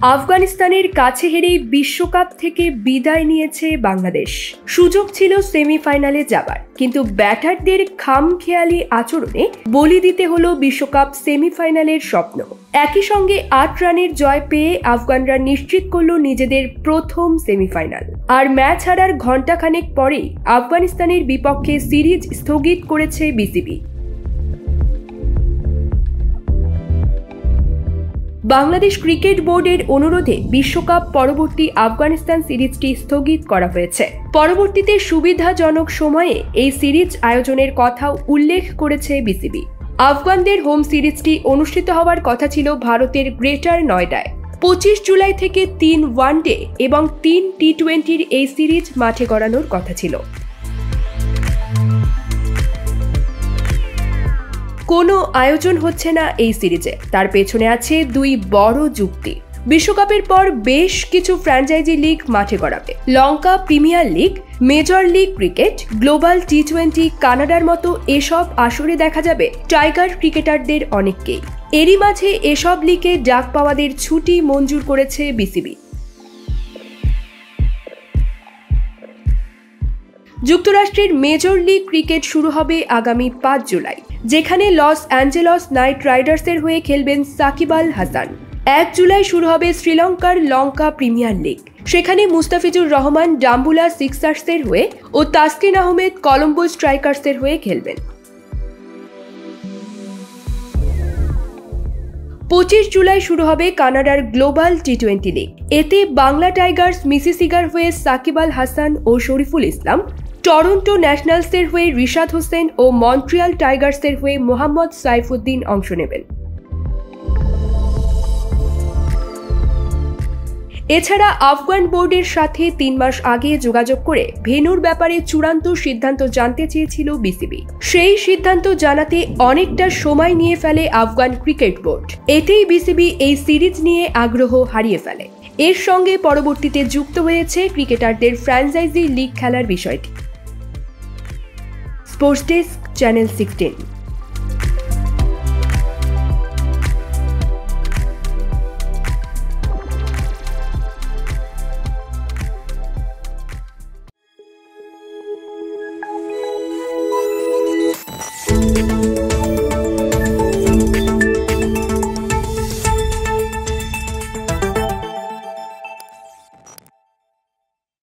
আফগানিস্তানের কাছে হেরেই বিশ্বকাপ থেকে বিদায় নিয়েছে বাংলাদেশ। সুযোগ ছিল সেমিফাইনালে যাবার, কিন্তু ব্যাটারদের খামখেয়ালি আচরণে বলি দিতে হলো বিশ্বকাপ সেমিফাইনালের স্বপ্ন। একই সঙ্গে ৮ রানের জয় পেয়ে আফগানরা নিশ্চিত করল নিজেদের প্রথম সেমিফাইনাল। আর ম্যাচ হারার ঘণ্টাখানেক পরেই আফগানিস্তানের বিপক্ষে সিরিজ স্থগিত করেছে বিসিবি। বাংলাদেশ ক্রিকেট বোর্ডের অনুরোধে বিশ্বকাপ পরবর্তী আফগানিস্তান সিরিজটি স্থগিত করা হয়েছে। পরবর্তীতে সুবিধাজনক সময়ে এই সিরিজ আয়োজনের কথাও উল্লেখ করেছে বিসিবি। আফগানদের হোম সিরিজটি অনুষ্ঠিত হওয়ার কথা ছিল ভারতের গ্রেটার নয়ডায়। 25 জুলাই থেকে 3 ওয়ানডে এবং 3 টি-20-র এই সিরিজ মাঠে গড়ানোর কথা ছিল। কোনো আয়োজন হচ্ছে না এই সিরিজে, তার পেছনে আছে দুই বড় যুক্তি। বিশ্বকাপের পর বেশ কিছু ফ্র্যাঞ্চাইজি লিগ মাঠে গড়াবে। Lanka premier league, major league cricket, global টি-20, কানাডার মতো এসব আসরে দেখা যাবে টাইগার ক্রিকেটারদের অনেককেই। এরই মাঝে এসব লিগে ডাক পাওয়াদের ছুটি মঞ্জুর করেছে বিসিবি। যুক্তরাষ্ট্রের মেজর লিগ ক্রিকেট শুরু হবে আগামী 5 জুলাই, যেখানে লস অ্যাঞ্জেলস নাইট রাইডার্সের হয়ে খেলবেন সাকিব আল হাসান। 1 জুলাই শুরু হবে শ্রীলঙ্কার লঙ্কা প্রিমিয়ার লিগ, সেখানে মুস্তাফিজুর রহমান ডাম্বুলা সিক্সার্সের হয়ে ও তাসকিন আহমেদ কলম্বো স্ট্রাইকার্সের হয়ে খেলবেন। 25 জুলাই শুরু হবে কানাডার গ্লোবাল টি-20 লিগ। এতে বাংলা টাইগার্স মিসিসিগার হয়ে সাকিব আল হাসান ও শরীফুল ইসলাম, টরন্টো ন্যাশনালসের হয়ে রিশাদ হোসেন ও মন্ট্রিয়াল টাইগার্সের হয়ে মোহাম্মদ সাইফুদ্দিন অংশ নেবেন। এছাড়া আফগান বোর্ডের সাথে 3 মাস আগে যোগাযোগ করে ভেন্যুর ব্যাপারে চূড়ান্ত সিদ্ধান্ত জানতে চেয়েছিল বিসিবি। সেই সিদ্ধান্ত জানাতে অনেকটা সময় নিয়ে ফেলে আফগান ক্রিকেট বোর্ড। এতেই বিসিবি এই সিরিজ নিয়ে আগ্রহ হারিয়ে ফেলে। এর সঙ্গে পরবর্তীতে যুক্ত হয়েছে ক্রিকেটারদের ফ্র্যাঞ্চাইজি লিগ খেলার বিষয়টি। Sports desk, channel 16।